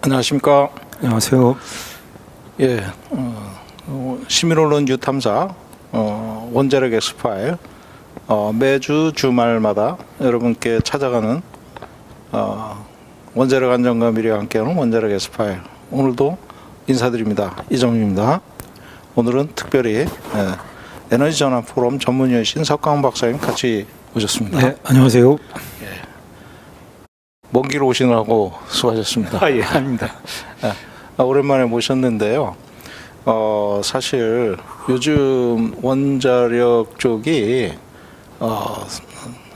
안녕하십니까. 안녕하세요. 예, 시민언론 뉴탐사 원자력 엑스파일 매주 주말마다 여러분께 찾아가는 원자력 안전과 미래와 함께하는 원자력 엑스파일, 오늘도 인사드립니다. 이정입니다. 오늘은 특별히 에너지 전환 포럼 전문위원신 석강 박사님 같이 오셨습니다. 네, 안녕하세요. 먼 길 오시느라고 수고하셨습니다. 예, 아닙니다. 오랜만에 모셨는데요. 사실 요즘 원자력 쪽이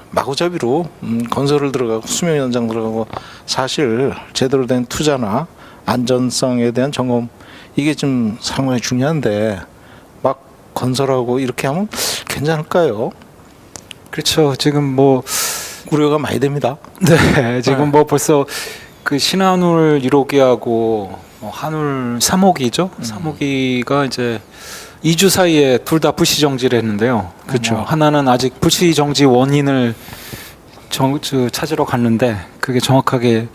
마구잡이로 건설을 들어가고 수명 연장 들어가고, 사실 제대로 된 투자나 안전성에 대한 점검, 이게 좀 상당히 중요한데 막 건설하고 이렇게 하면 괜찮을까요? 그렇죠. 지금 뭐 우려가 많이 됩니다. 네, 지금 뭐 벌써 그 신한울 1호기하고 한울 3호기죠. 3호기가 이제 2주 사이에 둘 다 불시 정지를 했는데요. 그렇죠. 하나는 아직 불시 정지 원인을 찾으러 갔는데, 그게 정확하게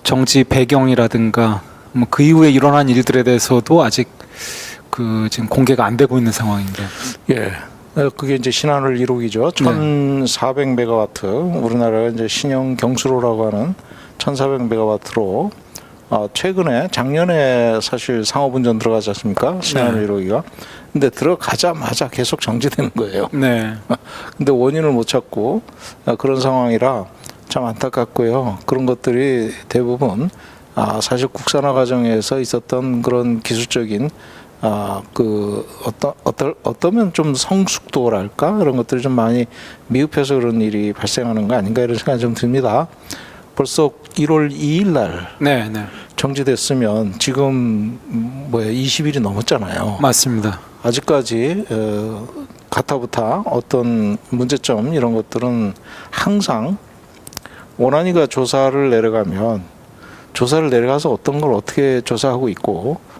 정지 배경이라든가 뭐 그 이후에 일어난 일들에 대해서도 아직 그 지금 공개가 안 되고 있는 상황인데. 예. 그게 이제 신한울 1호기죠. 1400메가와트, 우리나라가 이제 신형 경수로라고 하는 1400메가와트로 최근에 작년에 사실 상업운전 들어가지 않습니까? 신한울 1호기가. 근데 들어가자마자 계속 정지되는 거예요. 네. 근데 원인을 못 찾고 그런 상황이라 참 안타깝고요. 그런 것들이 대부분 사실 국산화 과정에서 있었던 그런 기술적인 어떠면 좀 성숙도랄까, 그런 것들이 좀 많이 미흡해서 그런 일이 발생하는 거 아닌가, 이런 생각이 좀 듭니다. 벌써 1월 2일 날 네. 정지됐으면 지금 20일이 넘었잖아요. 맞습니다. 아직까지 가타부타 어떤 문제점, 이런 것들은 항상 원안위가 조사를 내려가서 어떤 걸 어떻게 조사하고 있고,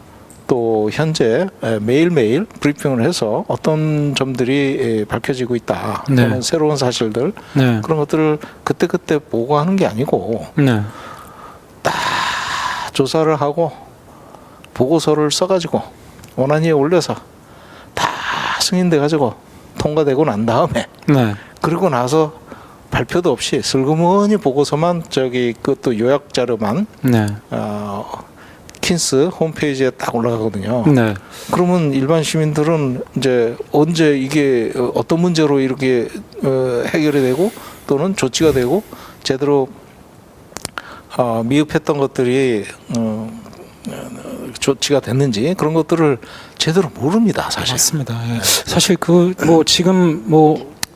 또 현재 매일매일 브리핑을 해서 어떤 점들이 밝혀지고 있다, 또는 새로운 사실들, 그런 것들을 그때그때 보고하는 게 아니고 딱 조사를 하고 보고서를 써가지고 원안위에 올려서 다 승인돼가지고 통과되고 난 다음에 그리고 나서 발표도 없이 슬그머니 보고서만 그것도 요약 자료만 킨스 홈페이지에 딱 올라가거든요. 그러면 일반 시민들은 이제 언제 이게 어떤 문제로 이렇게 해결이 되고, 또는 조치가 되고, 제대로 미흡했던 것들이 조치가 됐는지, 그런 것들을 제대로 모릅니다, 사실. 맞습니다. 예. 사실 지금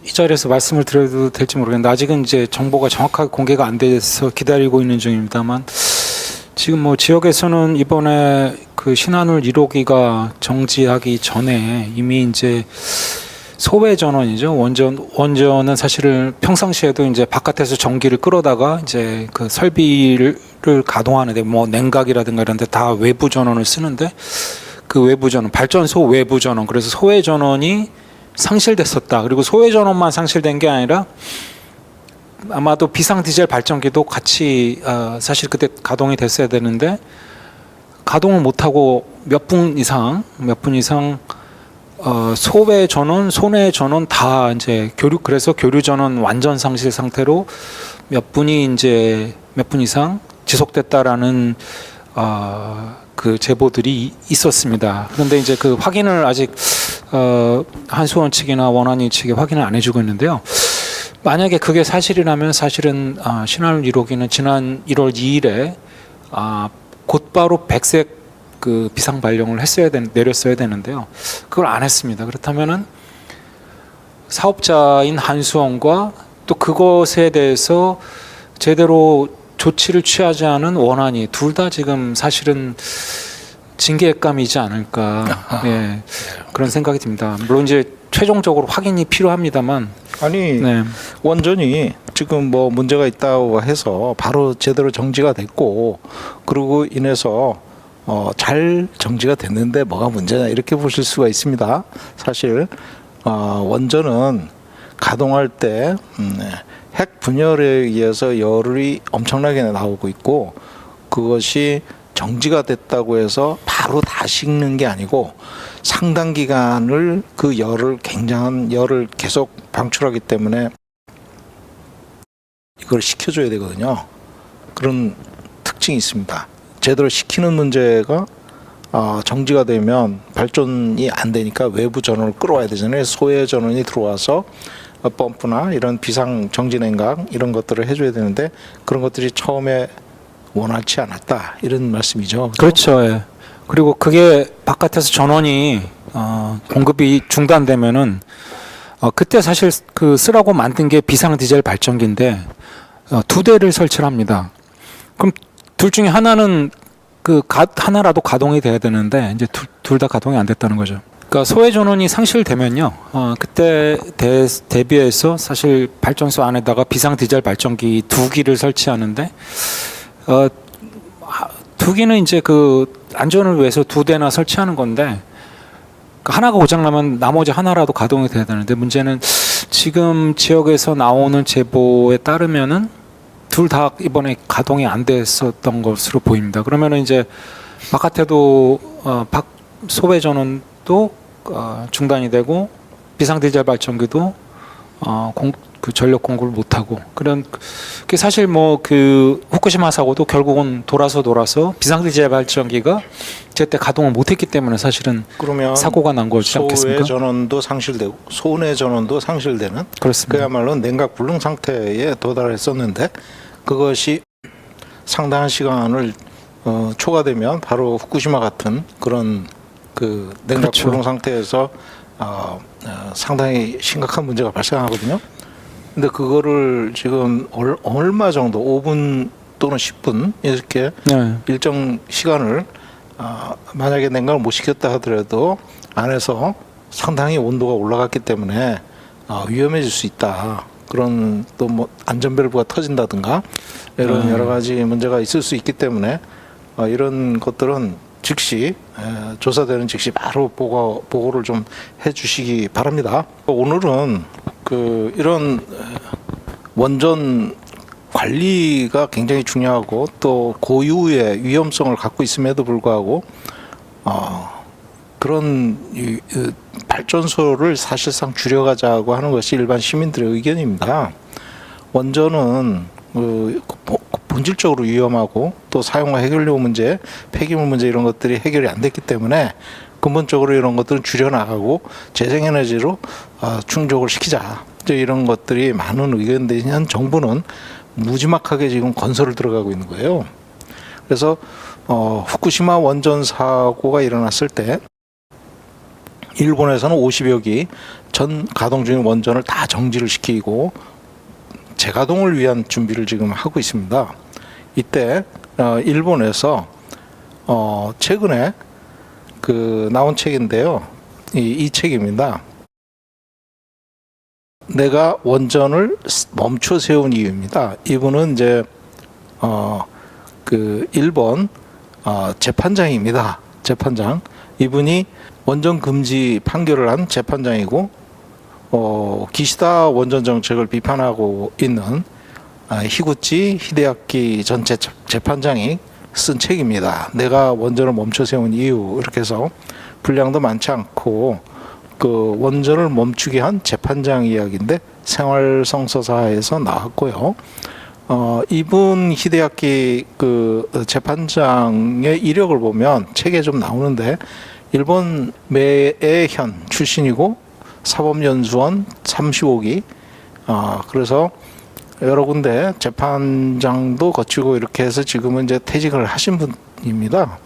이 자리에서 말씀을 드려도 될지 모르겠는데, 아직은 이제 정보가 정확하게 공개가 안 돼서 기다리고 있는 중입니다만, 지금 지역에서는 이번에 그 신한울 1호기가 정지하기 전에 이미 이제 소외 전원이죠. 원전은 사실은 평상시에도 이제 바깥에서 전기를 끌어다가 이제 그 설비를 가동하는데, 냉각이라든가 이런 데 다 외부 전원을 쓰는데, 그 외부 전원, 발전소 외부 전원, 그래서 소외 전원이 상실됐었다. 그리고 소외 전원만 상실된 게 아니라 아마도 비상 디젤 발전기도 같이 사실 그때 가동이 됐어야 되는데, 가동을 못하고 몇 분 이상 소외 전원, 손해 전원 다 이제 그래서 교류 전원 완전 상실 상태로 몇 분 이상 지속됐다라는 그 제보들이 있었습니다. 그런데 이제 그 확인을 아직 한수원 측이나 원안위 측이 확인을 안 해주고 있는데요. 만약에 그게 사실이라면, 사실은 신한울 1호기는 지난 1월 2일에 곧바로 백색 그 비상 발령을 내렸어야 되는데요. 그걸 안 했습니다. 그렇다면은 사업자인 한수원과 또 그것에 대해서 제대로 조치를 취하지 않은 원안위, 둘 다 지금 사실은 징계감이지 않을까, 그런 생각이 듭니다. 물론 이제 최종적으로 확인이 필요합니다만, 원전이 지금 문제가 있다고 해서 바로 제대로 정지가 됐고, 그리고 인해서 잘 정지가 됐는데 뭐가 문제냐, 이렇게 보실 수가 있습니다. 사실 원전은 가동할 때 핵 분열에 의해서 열이 엄청나게 나오고 있고, 그것이 정지가 됐다고 해서 바로 다 식는 게 아니고 상당 기간을 그 굉장한 열을 계속 방출하기 때문에 이걸 식혀줘야 되거든요. 그런 특징이 있습니다. 제대로 식히는 문제가 정지가 되면 발전이 안 되니까 외부 전원을 끌어와야 되잖아요. 소외 전원이 들어와서 펌프나 이런 비상 정지 냉각 이런 것들을 해줘야 되는데 그런 것들이 처음에 원활치 않았다 이런 말씀이죠. 그렇죠. 예. 그리고 그게 바깥에서 전원이 공급이 중단되면은 그때 사실 그 쓰라고 만든 게 비상 디젤 발전기인데 2대를 설치를 합니다. 그럼 둘 중에 하나는 하나라도 가동이 돼야 되는데 이제 둘 다 가동이 안 됐다는 거죠. 그러니까 소외 전원이 상실되면요, 그때 대비해서 사실 발전소 안에다가 비상 디젤 발전기 2기를 설치하는데 2기는 이제 그 안전을 위해서 2대나 설치하는 건데 하나가 고장나면 나머지 하나라도 가동이 돼야 되는데 문제는 지금 지역에서 나오는 제보에 따르면은 둘 다 이번에 가동이 안 됐었던 것으로 보입니다. 그러면은 이제 바깥에도 소외 전원도 중단이 되고 비상 디젤 발전기도 그 전력 공급을 못 하고 그런 게 사실 뭐 그 후쿠시마 사고도 결국은 돌아서 비상 디젤 발전기가 제때 가동을 못 했기 때문에 사실은 그러면 사고가 난 거지 않겠습니까? 소외 전원도 상실되고 소내 전원도 상실되는 그렇습니다. 그야말로 냉각 불능 상태에 도달했었는데 그것이 상당한 시간을 초과되면 바로 후쿠시마 같은 그런 그 냉각 그렇죠. 불능 상태에서 상당히 심각한 문제가 발생하거든요. 근데 그거를 지금 얼마 정도 5분 또는 10분 이렇게 네. 일정 시간을 만약에 냉각을 못 시켰다 하더라도 안에서 상당히 온도가 올라갔기 때문에 위험해질 수 있다. 그런 또 뭐 안전밸브가 터진다든가 이런 여러 가지 문제가 있을 수 있기 때문에 이런 것들은 즉시 조사되는 즉시 바로 보고를 좀 해주시기 바랍니다. 오늘은 이런 원전 관리가 굉장히 중요하고 또 고유의 위험성을 갖고 있음에도 불구하고 그런 발전소를 사실상 줄여가자고 하는 것이 일반 시민들의 의견입니다. 원전은 본질적으로 위험하고 또 사용과 해결료 문제, 폐기물 문제 이런 것들이 해결이 안 됐기 때문에 근본적으로 이런 것들은 줄여나가고 재생에너지로 충족을 시키자. 이런 것들이 많은 의견인데 현 정부는 무지막하게 지금 건설을 들어가고 있는 거예요. 그래서 후쿠시마 원전 사고가 일어났을 때 일본에서는 50여 기 전 가동 중인 원전을 다 정지를 시키고 재가동을 위한 준비를 지금 하고 있습니다. 이때 일본에서 최근에 나온 책인데요. 이 책입니다. 내가 원전을 멈춰 세운 이유입니다. 이분은 이제 일본 재판장입니다. 재판장. 이분이 원전 금지 판결을 한 재판장이고 기시다 원전 정책을 비판하고 있는 히구치 히데아키 전 재판장이 쓴 책입니다. 내가 원전을 멈춰 세운 이유 이렇게 해서 분량도 많지 않고 그 원전을 멈추게 한 재판장 이야기인데 생활성서사에서 나왔고요. 이분 히데아키 재판장의 이력을 보면 책에 좀 나오는데 일본 매해현 출신이고 사법연수원 35기 그래서 여러 군데 재판장도 거치고 이렇게 해서 지금은 이제 퇴직을 하신 분입니다.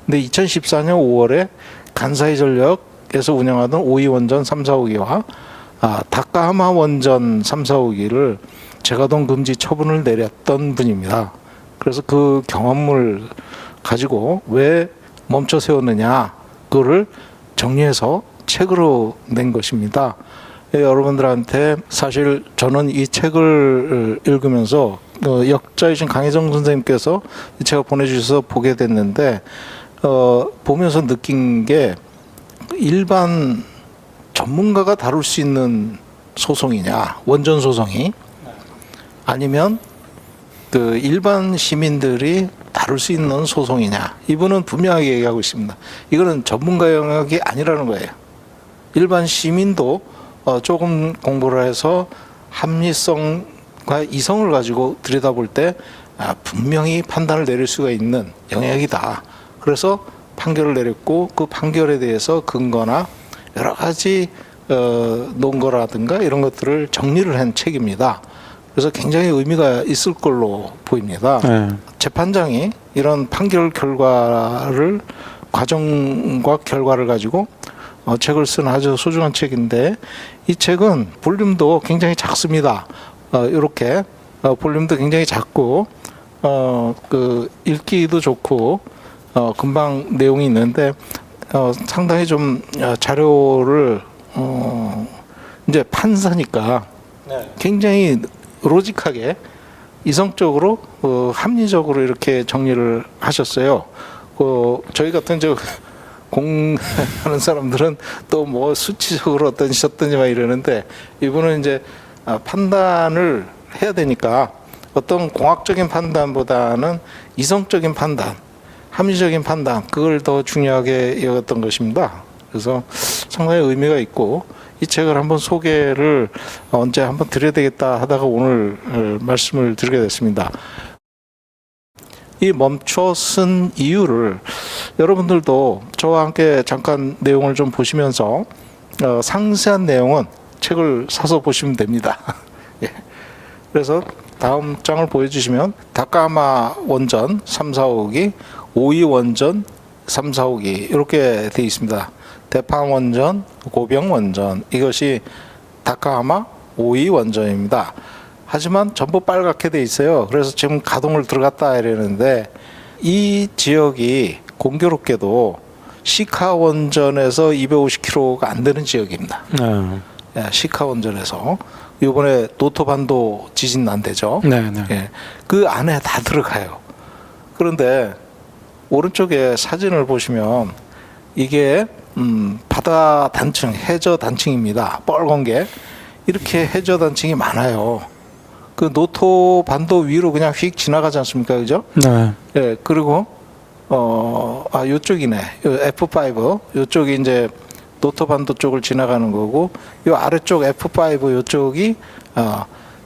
근데 2014년 5월에 간사이 전력에서 운영하던 오이 원전 3, 4호기와 다카하마 원전 3, 4호기를 재가동 금지 처분을 내렸던 분입니다. 그래서 그 경험을 가지고 왜 멈춰 세웠느냐 그거를 정리해서 책으로 낸 것입니다. 여러분들한테 사실 저는 이 책을 읽으면서 역자이신 강혜정 선생님께서 이 책을 보내주셔서 보게 됐는데 보면서 느낀 게 일반 전문가가 다룰 수 있는 소송이냐 원전 소송이 아니면 그 일반 시민들이 다룰 수 있는 소송이냐? 이분은 분명하게 얘기하고 있습니다. 이거는 전문가 영역이 아니라는 거예요. 일반 시민도 조금 공부를 해서 합리성과 이성을 가지고 들여다볼 때 분명히 판단을 내릴 수가 있는 영역이다. 그래서 판결을 내렸고 그 판결에 대해서 근거나 여러 가지 논거라든가 이런 것들을 정리를 한 책입니다. 그래서 굉장히 의미가 있을 걸로 보입니다. 네. 재판장이 이런 판결 결과를 과정과 결과를 가지고 책을 쓴 아주 소중한 책인데 이 책은 볼륨도 굉장히 작습니다. 이렇게 볼륨도 굉장히 작고 그 읽기도 좋고 금방 내용이 있는데 상당히 좀 자료를 이제 판사니까 네. 굉장히 로직하게 이성적으로 합리적으로 이렇게 정리를 하셨어요. 저희 같은 공하는 사람들은 또 뭐 수치적으로 어떠셨든지 막 이러는데 이분은 이제 판단을 해야 되니까 어떤 공학적인 판단보다는 이성적인 판단, 합리적인 판단 그걸 더 중요하게 여겼던 것입니다. 그래서 상당히 의미가 있고 이 책을 한번 소개를 언제 한번 드려야 되겠다 하다가 오늘 말씀을 드리게 됐습니다. 이 멈춰 쓴 이유를 여러분들도 저와 함께 잠깐 내용을 좀 보시면서 상세한 내용은 책을 사서 보시면 됩니다. 예. 그래서 다음 장을 보여주시면 다카마 원전 3, 4호기, 오이 원전 3, 4호기 이렇게 되어 있습니다. 대판 원전, 고병 원전 이것이 다카하마 오이 원전입니다. 하지만 전부 빨갛게 돼 있어요. 그래서 지금 가동을 들어갔다 이러는데 이 지역이 공교롭게도 시카 원전에서 250km가 안 되는 지역입니다. 시카 원전에서 이번에 노토반도 지진 난 데죠. 예, 그 안에 다 들어가요. 그런데 오른쪽에 사진을 보시면 이게 바다 단층, 해저 단층입니다. 빨간 게 이렇게 해저 단층이 많아요. 그 노토 반도 위로 그냥 휙 지나가지 않습니까, 그죠? 네. 예, 그리고 요쪽이네. 요 F5 요쪽이 이제 노토 반도 쪽을 지나가는 거고, 요 아래쪽 F5 요쪽이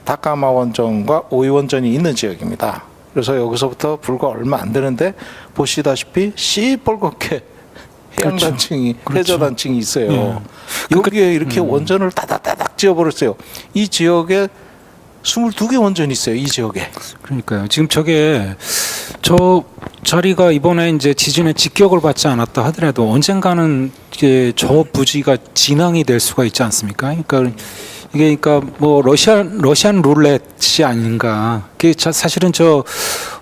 다카마 원전과 오이 원전이 있는 지역입니다. 그래서 여기서부터 불과 얼마 안 되는데 보시다시피 시뻘겋게 해양단층이 그렇죠. 해저단층이 있어요. 예. 여기에 이렇게 원전을 따닥따닥 지어버렸어요. 이 지역에 22개 원전이 있어요. 이 지역에. 그러니까요. 지금 저 자리가 이번에 이제 지진의 직격을 받지 않았다 하더라도 언젠가는 이제 저 부지가 진앙이 될 수가 있지 않습니까? 그러니까 이게 뭐 러시안 룰렛이 아닌가. 그게 사실은 저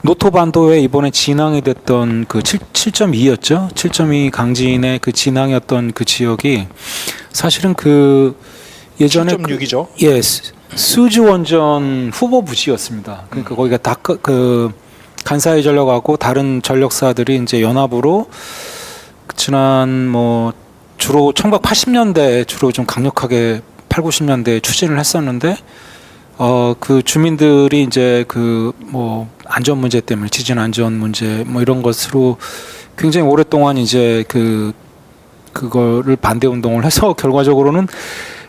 노토반도에 이번에 진앙이 됐던 그 7.2였죠. 7.2 강진의 그 진앙이었던 그 지역이 사실은 그 예전에 7.6이죠. 예, 수주 원전 후보 부지였습니다. 그러니까 거기가 다 그 간사이 전력하고 다른 전력사들이 이제 연합으로 지난 뭐 주로 1980년대에 주로 좀 강력하게 8, 90년대에 추진을 했었는데 그 주민들이 이제 그 뭐 안전 문제 때문에 지진 안전 문제 뭐 이런 것으로 굉장히 오랫동안 이제 그거를 반대 운동을 해서 결과적으로는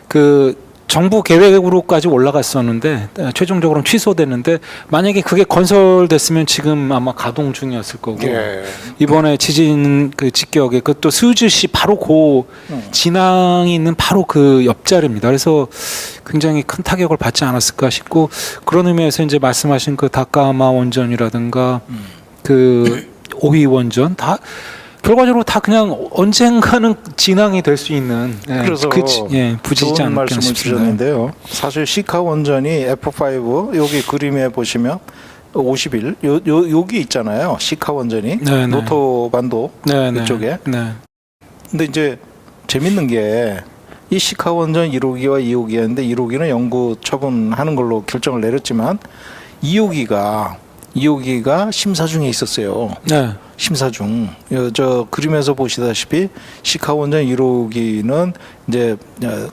그 정부 계획으로까지 올라갔었는데 최종적으로는 취소됐는데 만약에 그게 건설됐으면 지금 아마 가동 중이었을 거고 예. 이번에 지진 그 직격에 그것도 스우즈시 바로 진앙이 있는 바로 그 옆자리입니다. 그래서 굉장히 큰 타격을 받지 않았을까 싶고 그런 의미에서 이제 말씀하신 그 다카마 원전이라든가 그 오이 원전 다 결과적으로 다 그냥 언젠가는 진앙이 될 수 있는 그래서 부지지 좋은 않을까 말씀을 싶습니다. 주셨는데요. 사실 시카 원전이 F5 여기 그림에 보시면 50일 여기 있잖아요. 시카 원전이 네네. 노토반도 네네. 이쪽에. 네. 근데 이제 재밌는 게 이 시카 원전 1호기와 2호기였는데 1호기는 영구 처분하는 걸로 결정을 내렸지만 2호기가 2호기가 심사 중에 있었어요. 네. 심사 중. 저 그림에서 보시다시피 시카 원전 1호기는 이제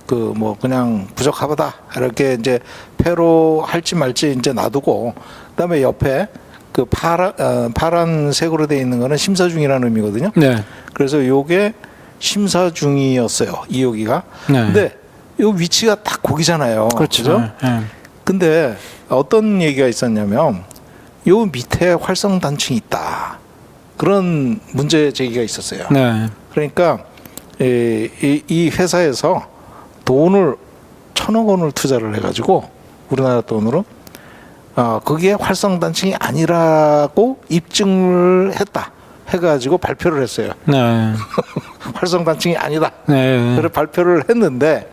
그 뭐 그냥 부적합하다 이렇게 이제 폐로 할지 말지 이제 놔두고, 그다음에 옆에 그 파란색으로 되어 있는 거는 심사 중이라는 의미거든요. 네. 그래서 요게 심사 중이었어요, 2호기가. 네. 근데 요 위치가 딱 거기잖아요. 그렇죠. 네. 근데 어떤 얘기가 있었냐면 요 밑에 활성 단층이 있다. 그런 문제 제기가 있었어요. 네. 그러니까 이 회사에서 돈을 1,000억 원을 투자를 해가지고 우리나라 돈으로 거기에 활성 단층이 아니라고 입증을 했다. 해가지고 발표를 했어요. 네. 활성 단층이 아니다. 네. 그래 발표를 했는데,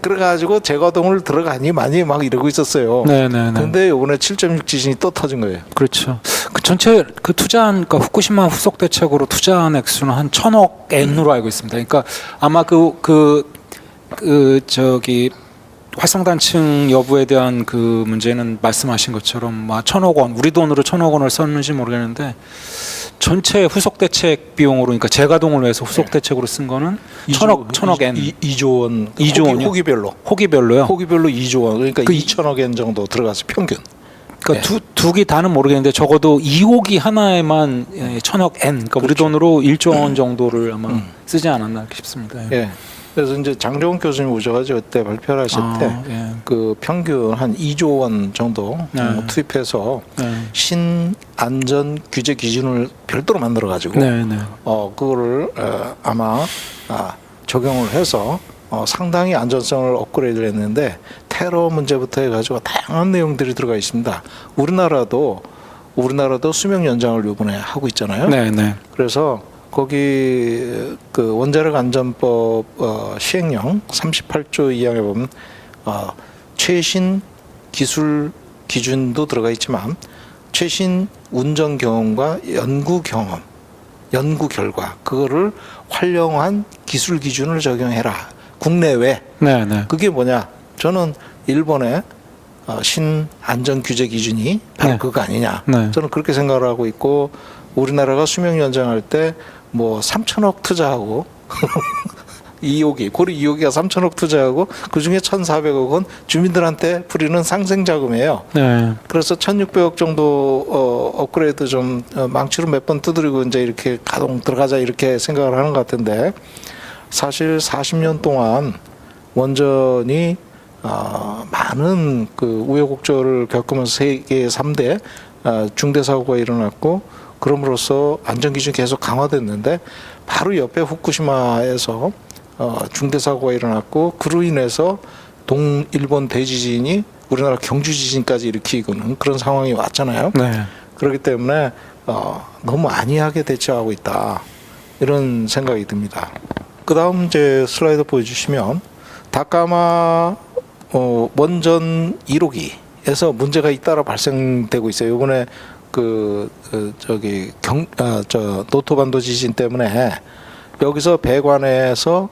그래가지고 재가동을 들어가니 많이 막 이러고 있었어요. 네네네. 근데 이번에 7.6 지진이 또 터진 거예요. 그렇죠. 그 전체 그 투자한, 그러니까 후쿠시마 후속 대책으로 투자한 액수는 한 1,000억 엔으로 알고 있습니다. 그러니까 아마 저기 활성단층 여부에 대한 그 문제는 말씀하신 것처럼 1,000억 원, 우리 돈으로 1,000억 원을 썼는지 모르겠는데, 전체 후속 대책 비용으로, 그러니까 재가동을 위해서 후속 대책으로 쓴 거는 1,000억 엔. 2조 원. 2조 원이요? 호기별로. 호기별로요? 호기별로 2조 원. 그러니까 그 2,000억 엔 정도 들어가서 평균. 그러니까 두 기 다는 모르겠는데 적어도 2호기 하나에만 1,000억 엔, 그러니까 우리 돈으로 1조 원 정도를 아마 쓰지 않았나 싶습니다. 예. 그래서 이제 장정훈 교수님 오셔가지고 그때 발표를 하실 때 그 평균 한 2조 원 정도 투입해서 신안전 규제 기준을 별도로 만들어가지고 그거를 아마 적용을 해서 상당히 안전성을 업그레이드를 했는데, 테러 문제부터 해가지고 다양한 내용들이 들어가 있습니다. 우리나라도 수명 연장을 이번에 하고 있잖아요. 그래서 거기 그 원자력 안전법 시행령 38조 2항에 보면 최신 기술 기준도 들어가 있지만 최신 운전 경험과 연구 경험, 연구 결과, 그거를 활용한 기술 기준을 적용해라. 국내외. 그게 뭐냐? 저는 일본의 신안전 규제 기준이 바로 그거 아니냐. 저는 그렇게 생각을 하고 있고, 우리나라가 수명 연장할 때 뭐 3,000억 투자하고 2호기, 고리 2호기가 3,000억 투자하고 그중에 1,400억은 주민들한테 뿌리는 상생 자금이에요. 그래서 1,600억 정도 업그레이드 좀 망치로 몇 번 두드리고 이제 이렇게 가동 들어가자 이렇게 생각을 하는 것 같은데, 사실 40년 동안 원전이 많은 그 우여곡절을 겪으면서 세계 3대 중대 사고가 일어났고, 그럼으로써 안전 기준이 계속 강화됐는데, 바로 옆에 후쿠시마에서 중대 사고가 일어났고, 그로 인해서 동일본 대지진이 우리나라 경주 지진까지 일으키고는 그런 상황이 왔잖아요. 그렇기 때문에 너무 안이하게 대처하고 있다, 이런 생각이 듭니다. 그 다음 이제 슬라이드 보여주시면, 다카마 원전 1호기에서 문제가 잇따라 발생되고 있어요. 이번에 노토반도 지진 때문에 여기서 배관에서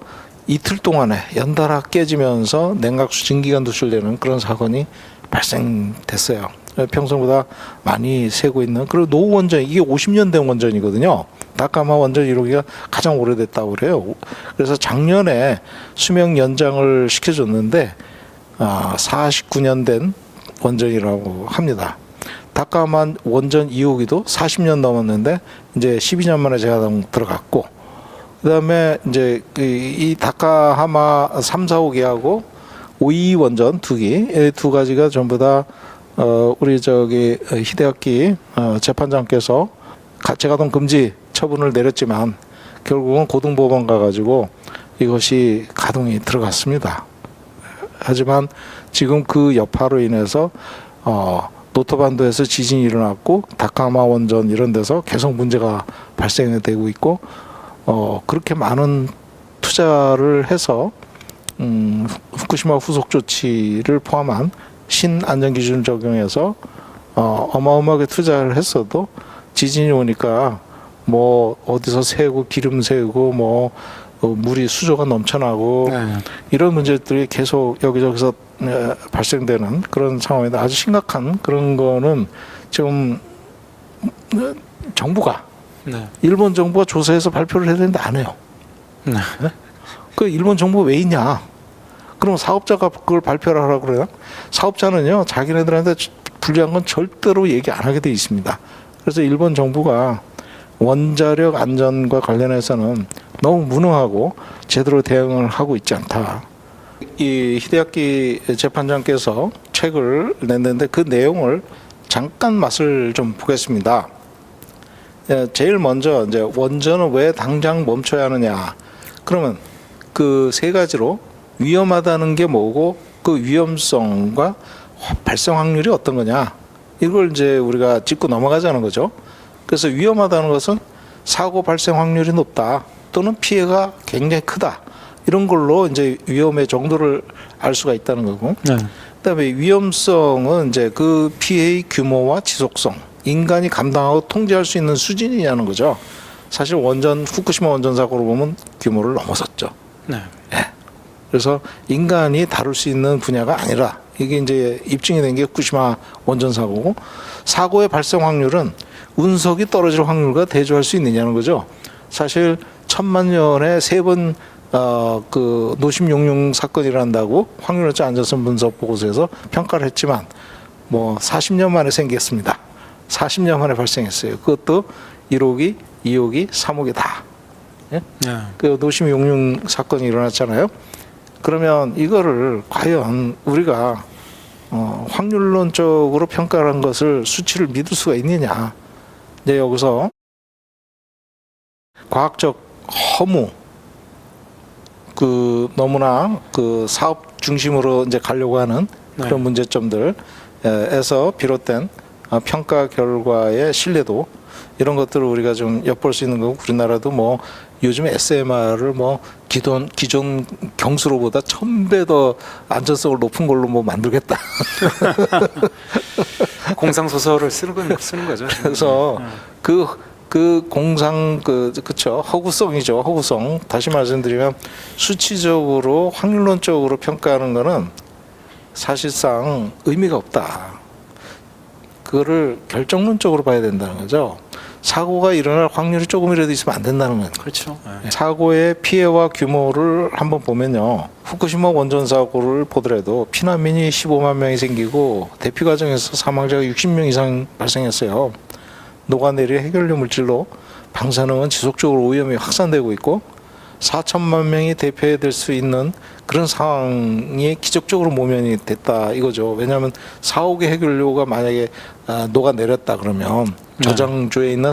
이틀 동안에 연달아 깨지면서 냉각수 증기가 누출되는 그런 사건이 발생됐어요. 평소보다 많이 새고 있는. 그리고 노후 원전, 이게 50년 된 원전이거든요. 다카마 원전 1호기가 가장 오래됐다고 그래요. 그래서 작년에 수명 연장을 시켜줬는데 49년 된 원전이라고 합니다. 다카마 원전 2호기도 40년 넘었는데 이제 12년 만에 재가동 들어갔고, 그다음에 이제 이 다카하마 3, 4호기하고 5이 원전 두 가지가 전부 다 우리 히데아키 재판장께서 재가동 금지 처분을 내렸지만 결국은 고등법원 가가지고 이것이 가동이 들어갔습니다. 하지만 지금 그 여파로 인해서 노토반도에서 지진이 일어났고, 다카마 원전 이런 데서 계속 문제가 발생되고 있고, 그렇게 많은 투자를 해서 후쿠시마 후속 조치를 포함한 신안전 기준을 적용해서 어마어마하게 투자를 했어도 지진이 오니까 뭐 어디서 새고 기름 새고 뭐 물이 수조가 넘쳐나고 이런 문제들이 계속 여기저기서 발생되는 그런 상황인데, 아주 심각한 그런 거는 지금 정부가 네. 일본 정부가 조사해서 발표를 해야 되는데 안 해요. 네. 그 일본 정부 왜 있냐? 그럼 사업자가 그걸 발표를 하라고 그래요? 사업자는요, 자기네들한테 불리한 건 절대로 얘기 안 하게 돼 있습니다. 그래서 일본 정부가 원자력 안전과 관련해서는 너무 무능하고 제대로 대응을 하고 있지 않다. 이 히데야키 재판장께서 책을 냈는데 그 내용을 잠깐 맛을 좀 보겠습니다. 제일 먼저 이제 원전은 왜 당장 멈춰야 하느냐? 그러면 그 세 가지로 위험하다는 게 뭐고 그 위험성과 발생 확률이 어떤 거냐? 이걸 이제 우리가 짚고 넘어가자는 거죠. 그래서 위험하다는 것은 사고 발생 확률이 높다 또는 피해가 굉장히 크다 이런 걸로 이제 위험의 정도를 알 수가 있다는 거고. 네. 그다음에 위험성은 이제 그 피해의 규모와 지속성, 인간이 감당하고 통제할 수 있는 수준이냐는 거죠. 사실 원전 후쿠시마 원전 사고로 보면 규모를 넘어섰죠. 네. 그래서 인간이 다룰 수 있는 분야가 아니라 이게 이제 입증이 된 게 후쿠시마 원전 사고고, 사고의 발생 확률은 운석이 떨어질 확률과 대조할 수 있느냐는 거죠. 사실 1000만 년에 3번 그 노심 용융 사건이 일어난다고 확률론자 안전성 분석 보고서에서 평가를 했지만 뭐 40년 만에 생겼습니다. 40년 만에 발생했어요. 그것도 1호기, 2호기, 3호기 다. 예? 네. 그 노심 용융 사건이 일어났잖아요. 그러면 이거를 과연 우리가 확률론적으로 평가한 것을 수치를 믿을 수가 있느냐? 이제 여기서 과학적 허무, 그 너무나 그 사업 중심으로 이제 가려고 하는 그런 문제점들에서 비롯된 평가 결과의 신뢰도, 이런 것들을 우리가 좀 엿볼 수 있는 거고, 우리나라도 뭐 요즘 SMR을 뭐 기존 경수로보다 1000배 더 안전성을 높은 걸로 뭐 만들겠다. 공상 소설을 쓰는 거죠. 그래서 그 공상 그쵸, 허구성이죠. 허구성. 다시 말씀드리면 수치적으로 확률론적으로 평가하는 거는 사실상 의미가 없다. 그거를 결정론적으로 봐야 된다는 거죠. 사고가 일어날 확률이 조금이라도 있으면 안 된다는 거예요. 그렇죠. 네. 사고의 피해와 규모를 한번 보면요, 후쿠시마 원전 사고를 보더라도 피난민이 15만 명이 생기고 대피 과정에서 사망자가 60명 이상 발생했어요. 녹아내릴 해결료 물질로 방사능은 지속적으로 오염이 확산되고 있고 4천만 명이 대피될 수 있는 그런 상황이 기적적으로 모면이 됐다 이거죠. 왜냐하면 4억의 해결료가 만약에 녹아내렸다 그러면 저장조에 있는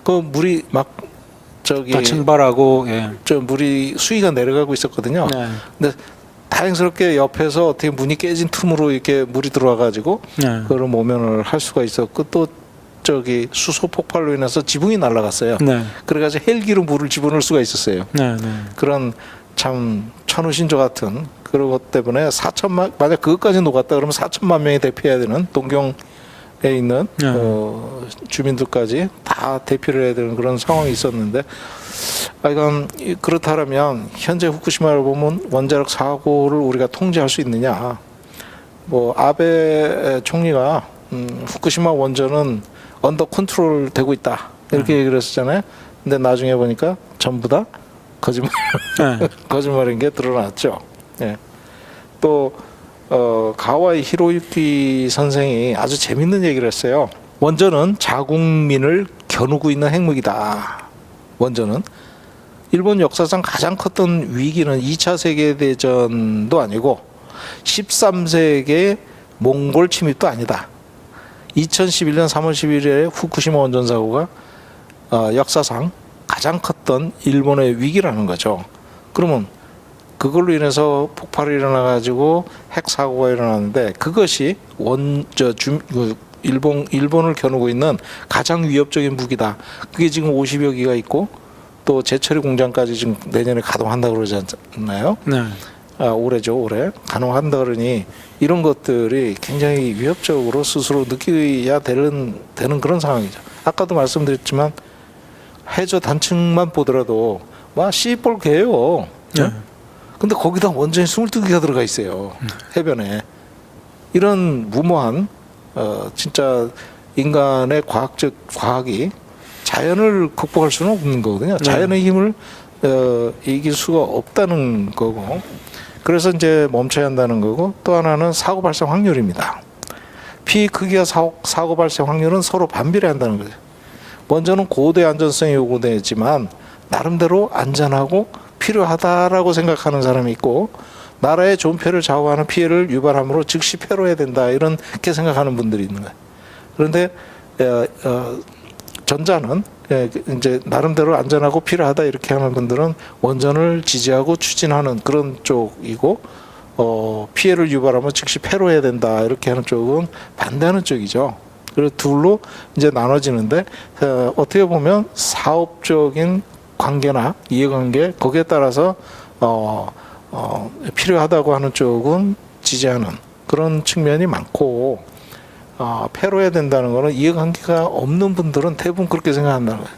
그 물이 막 저기 증발하고 저 물이 수위가 내려가고 있었거든요. 네. 근데 다행스럽게 옆에서 어떻게 문이 깨진 틈으로 이렇게 물이 들어와가지고 네. 그걸 모면을 할 수가 있었고, 또 저기 수소 폭발로 인해서 지붕이 날아갔어요. 네. 그래가지고 헬기로 물을 집어넣을 수가 있었어요. 네. 네. 그런 참 천우신조 같은 그런 것 때문에 만약 그것까지 녹았다 그러면 4천만 명이 대피해야 되는 동경에 있는 주민들까지 다 대피를 해야 되는 그런 상황이 있었는데, 이건 그렇다면 현재 후쿠시마를 보면 원자력 사고를 우리가 통제할 수 있느냐? 뭐 아베 총리가 후쿠시마 원전은 언더 컨트롤 되고 있다 이렇게 얘기를 했었잖아요. 근데 나중에 보니까 전부 다 거짓말, 거짓말인 게 드러났죠. 예. 또 가와이 히로유키 선생이 아주 재밌는 얘기를 했어요. 원전은 자국민을 겨누고 있는 핵무기다. 원전은 일본 역사상 가장 컸던 위기는 2차 세계대전도 아니고 13세기의 몽골 침입도 아니다. 2011년 3월 11일에 후쿠시마 원전 사고가 역사상 가장 컸던 일본의 위기라는 거죠. 그러면 그걸로 인해서 폭발이 일어나가지고 핵 사고가 일어났는데, 그것이 일본을 겨누고 있는 가장 위협적인 무기다. 그게 지금 50여 기가 있고 또 재처리 공장까지 지금 내년에 가동한다고 그러지 않나요? 네. 올해죠, 올해 가능한다 그러니 이런 것들이 굉장히 위협적으로 스스로 느껴야 되는 그런 상황이죠. 아까도 말씀드렸지만 해저 단층만 보더라도 와 씨볼 개요. 네. 근데 거기다 원전이 22개가 들어가 있어요. 해변에. 이런 무모한 진짜 인간의 과학이 자연을 극복할 수는 없는 거거든요. 자연의 힘을 이길 수가 없다는 거고, 그래서 이제 멈춰야 한다는 거고, 또 하나는 사고 발생 확률입니다. 피 크기와 사고 발생 확률은 서로 반비례 한다는 거죠. 먼저는 고도의 안전성이 요구되지만 나름대로 안전하고 필요하다라고 생각하는 사람이 있고, 나라의 존폐를 좌우하는 피해를 유발함으로 즉시 폐로해야 된다, 이렇게 생각하는 분들이 있는 거예요. 그런데 전자는 이제 나름대로 안전하고 필요하다 이렇게 하는 분들은 원전을 지지하고 추진하는 그런 쪽이고, 피해를 유발하면 즉시 폐로해야 된다 이렇게 하는 쪽은 반대하는 쪽이죠. 그래서 둘로 이제 나눠지는데, 어떻게 보면 사업적인 관계나 이해관계, 거기에 따라서 필요하다고 하는 쪽은 지지하는 그런 측면이 많고, 폐로해야 된다는 거는 이해관계가 없는 분들은 대부분 그렇게 생각한다는 거예요.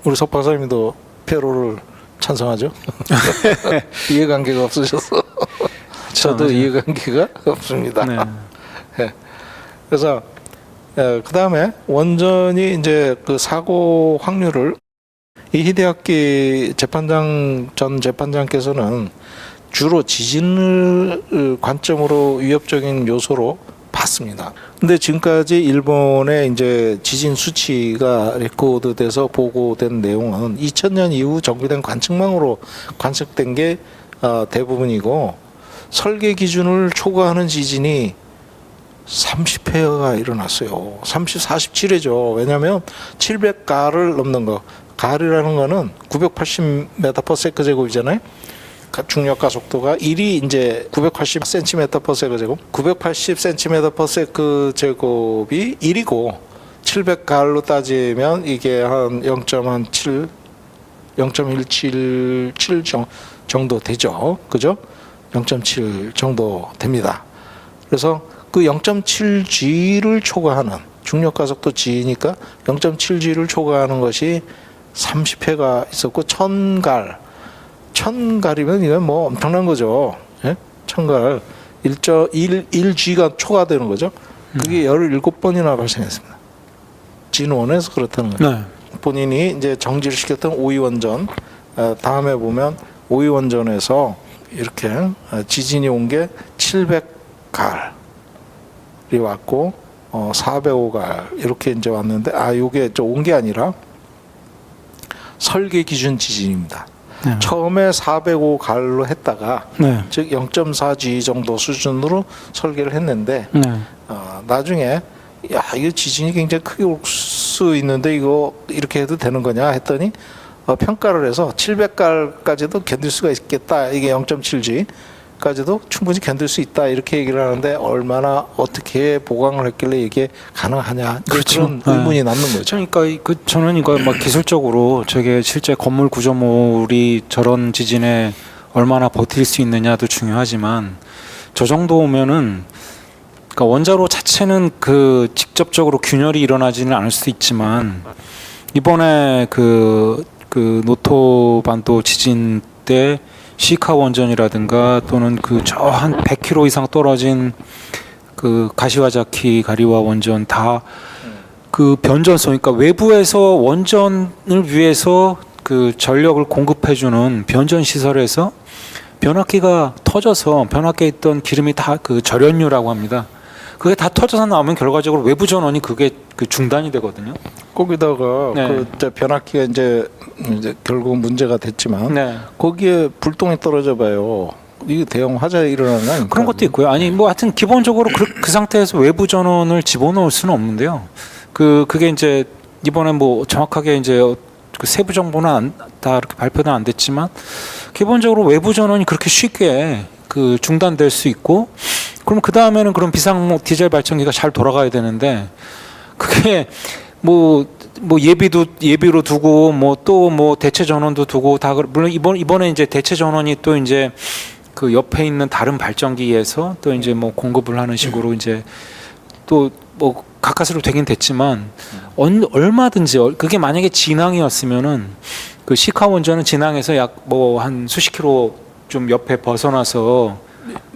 우리 석 박사님도 폐로를 찬성하죠? 이해관계가 없으셔서. 저도 이해관계가 없습니다. 네. 네. 그래서 그 다음에 원전이 이제 그 사고 확률을, 이 히데아키 전 재판장께서는 주로 지진을 관점으로 위협적인 요소로 봤습니다. 근데 지금까지 일본의 이제 지진 수치가 레코드돼서 보고된 내용은 2000년 이후 정비된 관측망으로 관측된 게 대부분이고, 설계 기준을 초과하는 지진이 30회가 일어났어요. 47회죠. 왜냐하면 700가를 넘는 거. 가을이라는 거는 980m/s 제곱이잖아요. 중력 가속도가 1이 이제 980cm/s 제곱, 980cm/s 제곱이 1이고 700가을로 따지면 이게 한 0.17 정도 되죠. 그죠? 0.7 정도 됩니다. 그래서 그 0.7G를 초과하는, 중력 가속도 G니까 0.7G를 초과하는 것이 30회가 있었고, 1000갈이면 이건 뭐 엄청난 거죠. 예? 1000갈 1G가 초과되는 거죠. 그게 17번이나 발생했습니다. 진원에서 그렇다는 거예요. 네. 본인이 이제 정지를 시켰던 오이원전, 다음에 보면 오이원전에서 이렇게 지진이 온 게 700갈이 왔고, 405갈 이렇게 이제 왔는데, 요게 온 게 아니라 설계 기준 지진입니다. 네. 처음에 405갈로 했다가, 네. 즉 0.4G 정도 수준으로 설계를 했는데, 네. 나중에 이거 지진이 굉장히 크게 올 수 있는데 이거 이렇게 해도 되는 거냐 했더니, 평가를 해서 700갈까지도 견딜 수가 있겠다. 이게 0.7G까지도 충분히 견딜 수 있다. 이렇게 얘기를 하는데, 얼마나 어떻게 보강을 했길래 이게 가능하냐. 그렇죠. 그런 의문이 남는 거죠. 그러니까 저는 이거 막 기술적으로 저게 실제 건물 구조물이 저런 지진에 얼마나 버틸 수 있느냐도 중요하지만, 저 정도 오면은, 그러니까 원자로 자체는 그 직접적으로 균열이 일어나지는 않을 수도 있지만, 이번에 그 노토반도 지진 때 시카 원전이라든가, 또는 그 저 한 100km 이상 떨어진 그 가시와자키 가리와 원전 다 그 변전소, 그러니까 외부에서 원전을 위해서 그 전력을 공급해주는 변전 시설에서 변압기가 터져서 변압기에 있던 기름이 다 그 절연유라고 합니다. 그게 다 터져서 나오면 결과적으로 외부 전원이 그게 그 중단이 되거든요. 거기다가 네. 그 변압기가 이제 결국 문제가 됐지만, 네. 거기에 불똥이 떨어져 봐요. 이게 대형 화재 일어나는 그런 것도 있고요. 아니 뭐 하여튼 기본적으로 그 상태에서 외부 전원을 집어넣을 수는 없는데요. 그게 이제 이번에 뭐 정확하게 이제 그 세부 정보는 다 이렇게 발표는 안 됐지만, 기본적으로 외부 전원이 그렇게 쉽게 그 중단될 수 있고, 그럼 그 다음에는 그런 비상 디젤 발전기가 잘 돌아가야 되는데, 그게 뭐 예비로 두고 또 대체 전원도 두고 다, 물론 이번에 이제 대체 전원이 또 이제 그 옆에 있는 다른 발전기에서 또 이제 뭐 공급을 하는 식으로 이제 또 뭐 가까스로 되긴 됐지만, 얼마든지 그게 만약에 진앙이었으면은 그 시카 원전은 진앙에서 약 뭐 한 수십 킬로 좀 옆에 벗어나서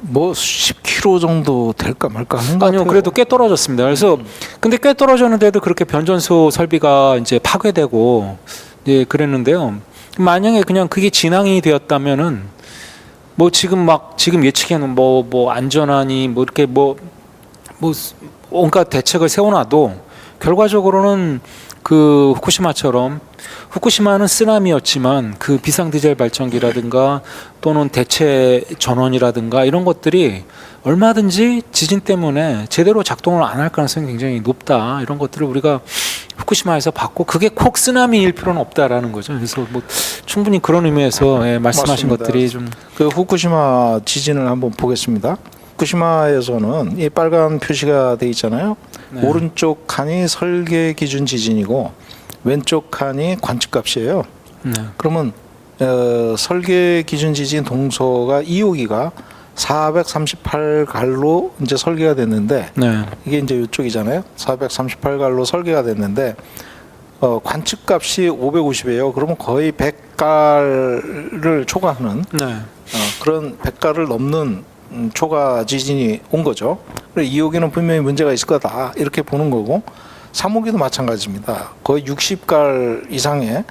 뭐 10km 정도 될까 말까 하는 것 아니요, 같아요. 그래도 꽤 떨어졌습니다. 그래서 근데 꽤 떨어졌는데도 그렇게 변전소 설비가 이제 파괴되고 예 그랬는데요. 만약에 그냥 그게 진앙이 되었다면은 뭐 지금 예측에는 뭐 안전하니 뭐 이렇게 뭐 온갖 대책을 세워놔도 결과적으로는 그 후쿠시마처럼 후쿠시마는 쓰나미였지만 그 비상 디젤 발전기라든가 또는 대체 전원이라든가 이런 것들이 얼마든지 지진 때문에 제대로 작동을 안 할 가능성이 굉장히 높다. 이런 것들을 우리가 후쿠시마에서 봤고 그게 꼭 쓰나미일 필요는 없다라는 거죠. 그래서 뭐 충분히 그런 의미에서 예, 말씀하신 맞습니다. 것들이 좀 그 후쿠시마 지진을 한번 보겠습니다. 후쿠시마에서는 이 빨간 표시가 돼 있잖아요. 네. 오른쪽 칸이 설계 기준 지진이고 왼쪽 칸이 관측값이에요. 네. 그러면 설계 기준 지진 동서가 2호기가 438갈로 이제 설계가 됐는데 네. 이게 이제 이쪽이잖아요. 438갈로 설계가 됐는데 관측값이 550이에요. 그러면 거의 100갈을 초과하는 네. 그런 100갈을 넘는 초과 지진이 온 거죠. 그래 2호기는 분명히 문제가 있을 거다 이렇게 보는 거고 3호기도 마찬가지입니다. 거의 60갈 이상의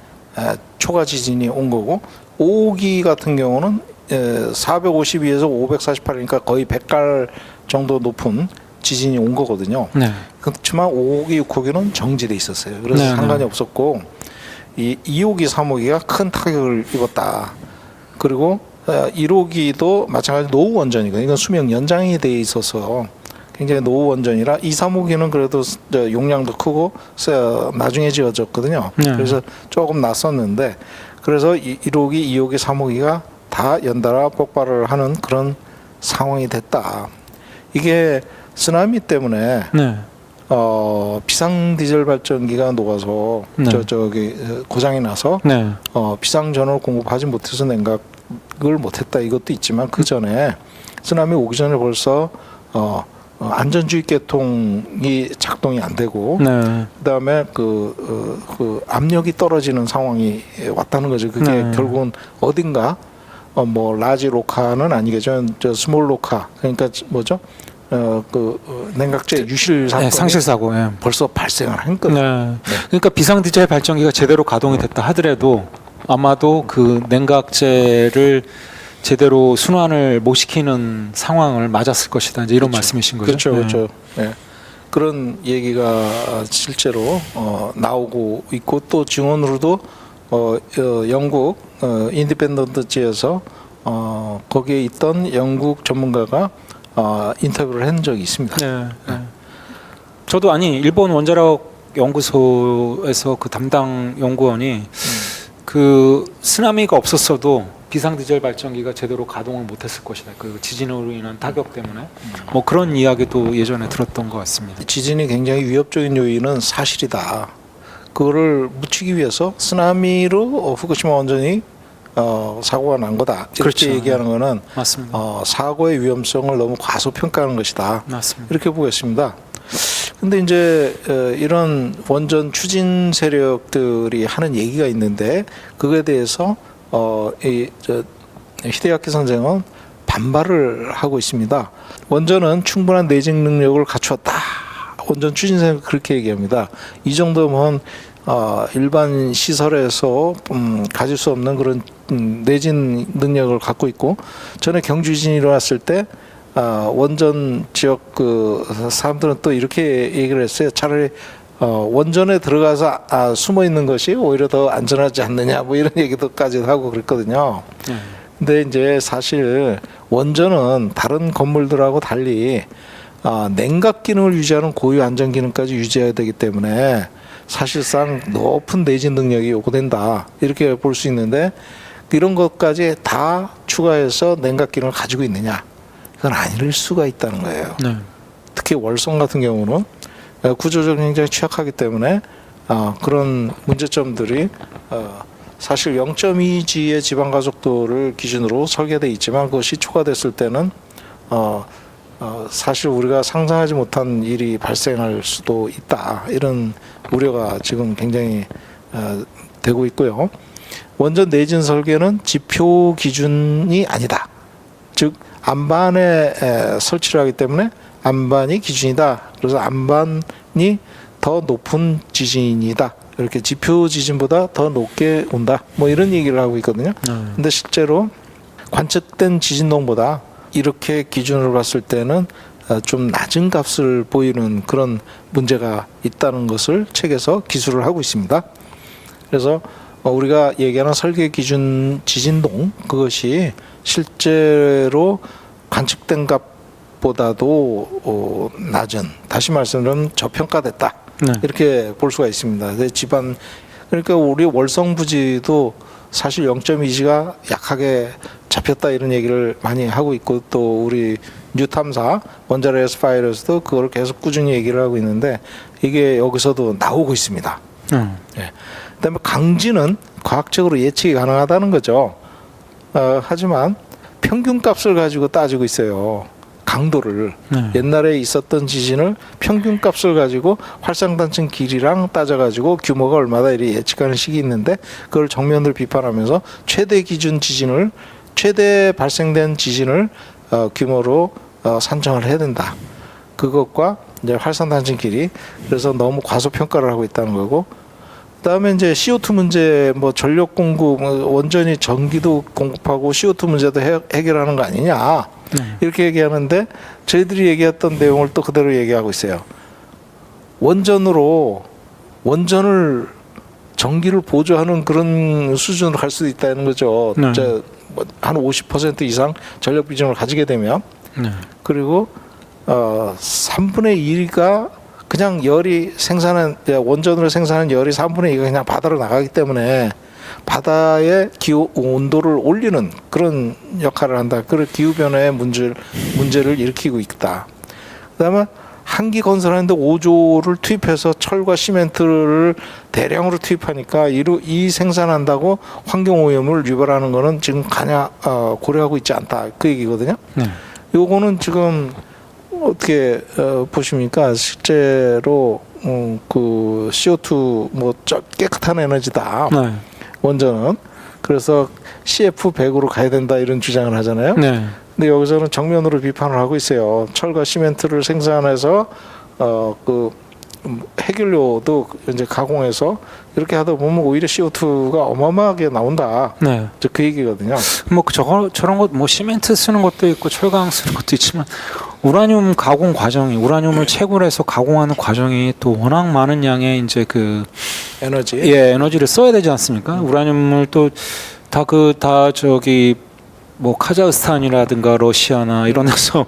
초과 지진이 온 거고 5호기 같은 경우는 452에서 548이니까 거의 100갈 정도 높은 지진이 온 거거든요. 네. 그렇지만 5호기, 6호기는 정지돼 있었어요. 그래서 네, 상관이 네. 없었고 이 2호기, 3호기가 큰 타격을 입었다. 그리고 1호기도 마찬가지 노후 원전이거든요. 이건 수명 연장이 돼 있어서 굉장히 노후 원전이라 2, 3호기는 그래도 용량도 크고 나중에 지어졌거든요. 네. 그래서 조금 낯섰는데 그래서 1호기, 2호기, 3호기가 다 연달아 폭발을 하는 그런 상황이 됐다. 이게 쓰나미 때문에 네. 비상 디젤 발전기가 녹아서 네. 저기 고장이 나서 네. 비상 전원을 공급하지 못해서 냉각을 못했다 이것도 있지만 그 전에 쓰나미 오기 전에 벌써 안전주의 계통이 작동이 안 되고 네. 그다음에 그 압력이 떨어지는 상황이 왔다는 거죠. 그게 네. 결국은 어딘가 뭐 라지 로카는 아니겠죠. 저 스몰 로카 그러니까 뭐죠? 냉각제 유실 사건이 네, 상실 사고. 예. 벌써 발생을 한 거예요. 네. 그러니까 비상 디젤 발전기가 제대로 가동이 됐다 하더라도 아마도 그 냉각제를 제대로 순환을 못 시키는 상황을 맞았을 것이다. 이제 이런 그렇죠. 말씀이신 거죠. 그렇죠, 네. 그렇죠. 네. 그런 얘기가 실제로 나오고 있고 또 증언으로도 영국 인디펜던트지에서 거기에 있던 영국 전문가가 인터뷰를 한 적이 있습니다. 네. 네. 저도 일본 원자력 연구소에서 그 담당 연구원이 그 쓰나미가 없었어도 비상 디젤 발전기가 제대로 가동을 못했을 것이다. 그 지진으로 인한 타격 때문에 뭐 그런 이야기도 예전에 들었던 것 같습니다. 지진이 굉장히 위협적인 요인은 사실이다. 그거를 묻히기 위해서 쓰나미로 후쿠시마 원전이 사고가 난 거다. 이렇게 그렇죠. 얘기하는 거는 맞습니다. 사고의 위험성을 너무 과소평가하는 것이다. 맞습니다. 이렇게 보겠습니다. 근데 이제 이런 원전 추진 세력들이 하는 얘기가 있는데 그거에 대해서 히데야키 선생은 반발을 하고 있습니다. 원전은 충분한 내진 능력을 갖추었다. 원전 추진 세력 그렇게 얘기합니다. 이 정도면 일반 시설에서 가질 수 없는 그런 내진 능력을 갖고 있고 전에 경주 지진이 일어났을 때 원전 지역 그 사람들은 또 이렇게 얘기를 했어요. 차라리 원전에 들어가서 숨어 있는 것이 오히려 더 안전하지 않느냐 뭐 이런 얘기도까지 하고 그랬거든요. 근데 이제 사실 원전은 다른 건물들하고 달리 냉각 기능을 유지하는 고유 안전 기능까지 유지해야 되기 때문에 사실상 높은 내진 능력이 요구된다 이렇게 볼 수 있는데 이런 것까지 다 추가해서 냉각 기능을 가지고 있느냐 이건 아닐 수가 있다는 거예요. 네. 특히 월성 같은 경우는 구조적으로 굉장히 취약하기 때문에 그런 문제점들이 사실 0.2G의 지방 가속도를 기준으로 설계돼 있지만 그것이 초과됐을 때는 사실 우리가 상상하지 못한 일이 발생할 수도 있다 이런 우려가 지금 굉장히 되고 있고요. 원전 내진 설계는 지표 기준이 아니다. 즉 안반에 설치를 하기 때문에 안반이 기준이다. 그래서 안반이 더 높은 지진이다. 이렇게 지표 지진보다 더 높게 온다. 뭐 이런 얘기를 하고 있거든요. 근데 실제로 관측된 지진동보다 이렇게 기준으로 봤을 때는 좀 낮은 값을 보이는 그런 문제가 있다는 것을 책에서 기술을 하고 있습니다. 그래서 우리가 얘기하는 설계 기준 지진동 그것이 실제로 관측된 값보다도 낮은, 다시 말씀드리면 저평가됐다. 네. 이렇게 볼 수가 있습니다. 지반 그러니까 우리 월성 부지도 사실 0.2G가 약하게 잡혔다 이런 얘기를 많이 하고 있고 또 우리 뉴탐사 원자로 S 파일에서도 그걸 계속 꾸준히 얘기를 하고 있는데 이게 여기서도 나오고 있습니다. 예. 그다음에 강진은 과학적으로 예측이 가능하다는 거죠. 하지만 평균값을 가지고 따지고 있어요. 강도를 옛날에 있었던 지진을 평균값을 가지고 활성단층 길이랑 따져가지고 규모가 얼마다 이렇게 예측하는 식이 있는데 그걸 정면으로 비판하면서 최대 기준 지진을 최대 발생된 지진을 규모로 산정을 해야 된다. 그것과 이제 활성단층 길이 그래서 너무 과소평가를 하고 있다는 거고. 그다음에 이제 CO2 문제, 뭐 전력 공급, 원전이 전기도 공급하고 CO2 문제도 해결하는 거 아니냐 이렇게 얘기하는데 저희들이 얘기했던 내용을 또 그대로 얘기하고 있어요. 원전을 전기를 보조하는 그런 수준으로 갈 수도 있다는 거죠. 한 50% 이상 전력 비중을 가지게 되면 그리고 3분의 1가 그냥 열이 원전으로 생산한 열이 3분의 2가 그냥 바다로 나가기 때문에 바다의 기후 온도를 올리는 그런 역할을 한다. 그런 기후 변화의 문제를 일으키고 있다. 그다음에 한 기 건설하는데 5조를 투입해서 철과 시멘트를 대량으로 투입하니까 이 생산한다고 환경 오염을 유발하는 거는 지금 고려하고 있지 않다. 그 얘기거든요. 요거는 지금 어떻게 보십니까? 실제로 그 CO2 뭐 깨끗한 에너지다. 원전은 그래서 CF100으로 가야 된다 이런 주장을 하잖아요. 근데 여기서는 정면으로 비판을 하고 있어요. 철과 시멘트를 생산해서 그 해결료도 이제 가공해서 이렇게 하다 보면 오히려 CO2가 어마어마하게 나온다. 그 얘기거든요. 뭐 저런 것 뭐 시멘트 쓰는 것도 있고 철강 쓰는 것도 있지만 우라늄 가공 과정이 우라늄을 채굴해서 가공하는 과정이 또 워낙 많은 양의 이제 그 에너지를 써야 되지 않습니까? 우라늄을 또 다 저기 뭐 카자흐스탄이라든가 러시아나 이런 데서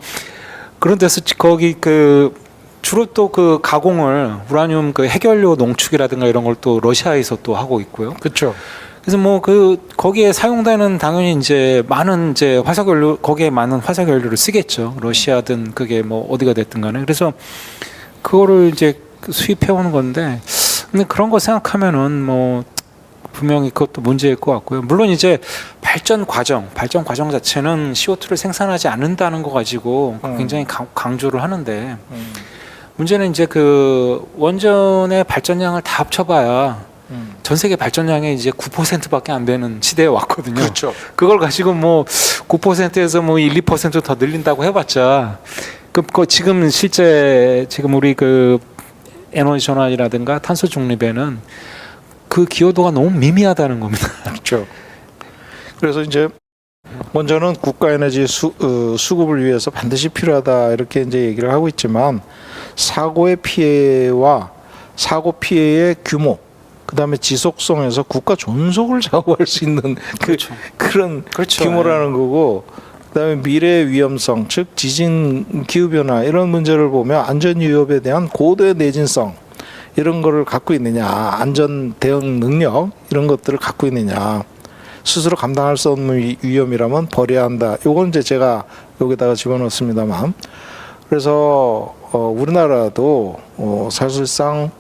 그런 데서 거기 그 주로 또 그 가공을 우라늄 그 해결료 농축이라든가 이런 걸 또 러시아에서 또 하고 있고요. 그렇죠. 그래서 뭐 거기에 사용되는 당연히 이제 많은 이제 화석연료 거기에 많은 화석연료를 쓰겠죠. 러시아든 그게 뭐 어디가 됐든 간에. 그래서 그거를 이제 수입해 오는 건데 근데 그런 거 생각하면은 뭐 분명히 그것도 문제일 것 같고요. 물론 이제 발전 과정 자체는 CO2를 생산하지 않는다는 거 가지고 굉장히 강조를 하는데 문제는 이제 그 원전의 발전량을 다 합쳐봐야 전 세계 발전량의 이제 9%밖에 안 되는 시대에 왔거든요. 그렇죠. 그걸 가지고 뭐 9%에서 뭐 1, 2% 더 늘린다고 해봤자 지금 실제 지금 우리 그 에너지 전환이라든가 탄소 중립에는 그 기여도가 너무 미미하다는 겁니다. 그렇죠. 그래서 이제 원전은 국가 에너지 수급을 위해서 반드시 필요하다 이렇게 이제 얘기를 하고 있지만 사고의 피해와 사고 피해의 규모 그다음에 지속성에서 국가 존속을 좌우할 수 있는 그런 규모라는 거고 그다음에 미래 위험성 즉 지진 기후 변화 이런 문제를 보면 안전 위협에 대한 고도의 내진성 이런 거를 갖고 있느냐 안전 대응 능력 이런 것들을 갖고 있느냐 스스로 감당할 수 없는 위험이라면 버려야 한다. 요건 이제 제가 여기다가 집어넣습니다만 그래서 우리나라도 사실상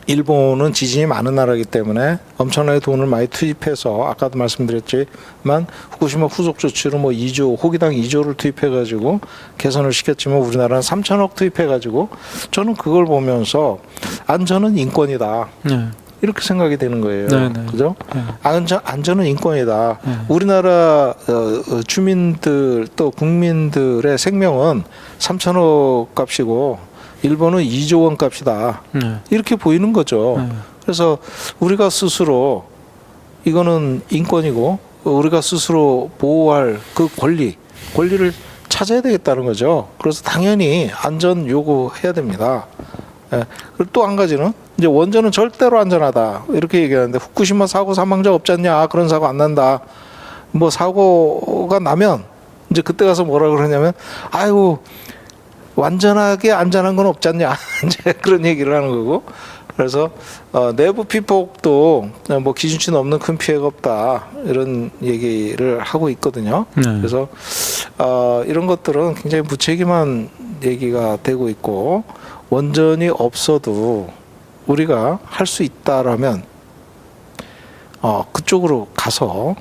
일본은 지진이 많은 나라이기 때문에 엄청나게 돈을 많이 투입해서 아까도 말씀드렸지만 후쿠시마 후속 조치로 뭐 2조 호기당 2조를 투입해가지고 개선을 시켰지만 우리나라는 3천억 투입해가지고 저는 그걸 보면서 안전은 인권이다. 이렇게 생각이 되는 거예요. 네네. 그죠? 네. 안전은 인권이다. 네. 우리나라 주민들 또 국민들의 생명은 3천억 값이고 일본은 2조 원 값이다. 네. 이렇게 보이는 거죠. 네. 그래서 우리가 스스로 이거는 인권이고 우리가 스스로 보호할 그 권리를 찾아야 되겠다는 거죠. 그래서 당연히 안전 요구해야 됩니다. 예. 그리고 또 한 가지는 이제 원전은 절대로 안전하다 이렇게 얘기하는데 후쿠시마 사고 사망자 없지 않냐, 그런 사고 안 난다. 뭐 사고가 나면 이제 그때 가서 뭐라 그러냐면 아유 완전하게 안전한 건 없지 않냐 이제 그런 얘기를 하는 거고. 그래서 내부 피폭도 뭐 기준치 넘는 큰 피해가 없다 이런 얘기를 하고 있거든요. 네. 그래서 이런 것들은 굉장히 무책임한 얘기가 되고 있고, 원전이 없어도 우리가 할 수 있다라면 그쪽으로 가서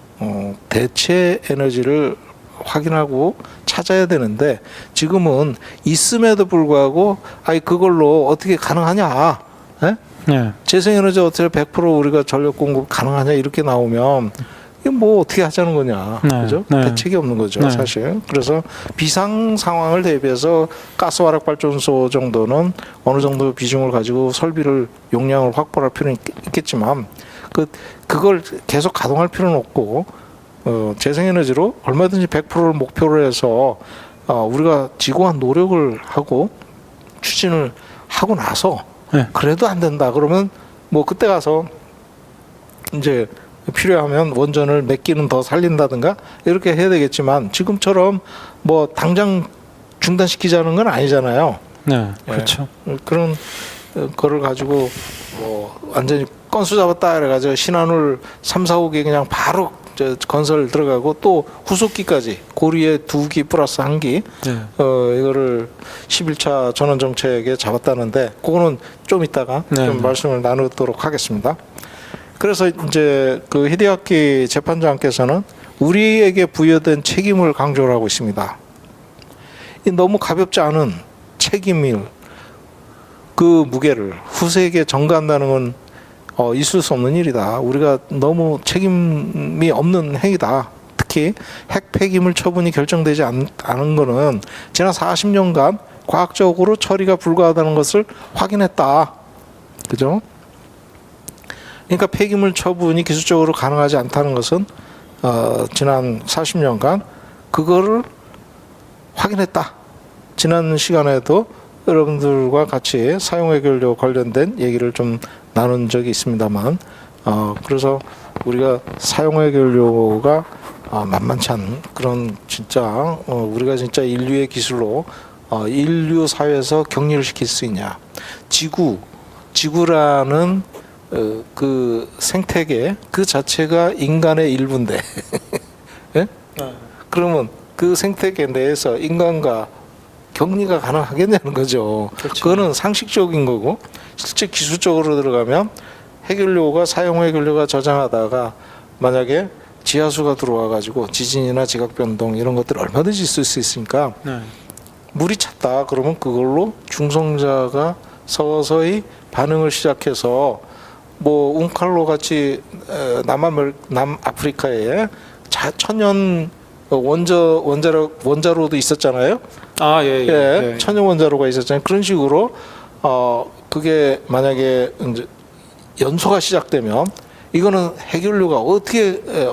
대체 에너지를 확인하고 찾아야 되는데, 지금은 있음에도 불구하고 아이 그걸로 어떻게 가능하냐? 예? 네. 재생에너지 어떻게 100% 우리가 전력 공급 가능하냐 이렇게 나오면 이게 뭐 어떻게 하자는 거냐, 네. 그죠? 네. 대책이 없는 거죠, 네. 사실. 그래서 비상 상황을 대비해서 가스화력 발전소 정도는 어느 정도 비중을 가지고 설비를 용량을 확보할 필요는 있겠지만 그걸 계속 가동할 필요는 없고 재생에너지로 얼마든지 100%를 목표로 해서 우리가 지구한 노력을 하고 추진을 하고 나서 네. 그래도 안 된다 그러면 뭐 그때 가서 이제 필요하면 원전을 몇 기는 더 살린다든가 이렇게 해야 되겠지만, 지금처럼 뭐 당장 중단시키자는 건 아니잖아요. 네. 그렇죠. 그런 거를 가지고 뭐 완전히 건수 잡았다 그래가지고 신한울 3, 4호기 그냥 바로 건설 들어가고 또 후속기까지 고리에 2기 플러스 1기 네. 이거를 11차 전원 정책에 잡았다는데 그거는 좀 이따가 네, 좀 네. 말씀을 말씀을 나누도록 하겠습니다. 그래서 이제 그 히데아키 재판장께서는 우리에게 부여된 책임을 강조를 하고 있습니다. 이 너무 가볍지 않은 책임을, 그 무게를 후세에게 전가한다는 건 있을 수 없는 일이다. 우리가 너무 책임이 없는 행위다. 특히 핵 폐기물 처분이 결정되지 않은 거는 지난 40년간 과학적으로 처리가 불가하다는 것을 확인했다. 그죠? 그러니까 폐기물 처분이 기술적으로 가능하지 않다는 것은 지난 40년간 그거를 확인했다. 지난 시간에도 여러분들과 같이 사용 해결료 관련된 얘기를 좀 나눈 적이 있습니다만, 그래서 우리가 사용 해결료가 만만치 않은 그런 진짜 우리가 진짜 인류의 기술로 인류 사회에서 격리를 시킬 수 있냐? 지구라는 그 생태계 그 자체가 인간의 일부인데, 예? 그러면 그 생태계 내에서 인간과 격리가 가능하겠냐는 거죠. 그렇죠. 그거는 상식적인 거고, 실제 기술적으로 들어가면 해결료가 사용 해결료가 저장하다가 만약에 지하수가 들어와 가지고 지진이나 지각 변동 이런 것들 얼마든지 있을 수 있으니까, 네. 물이 찼다 그러면 그걸로 중성자가 서서히 반응을 시작해서 뭐 웅칼로 같이 남아프리카에 천연 원자로도 있었잖아요. 아, 예, 예. 예, 예. 천연 원자로가 있었잖아요. 그런 식으로 그게 만약에 이제 연소가 시작되면 이거는 해결료가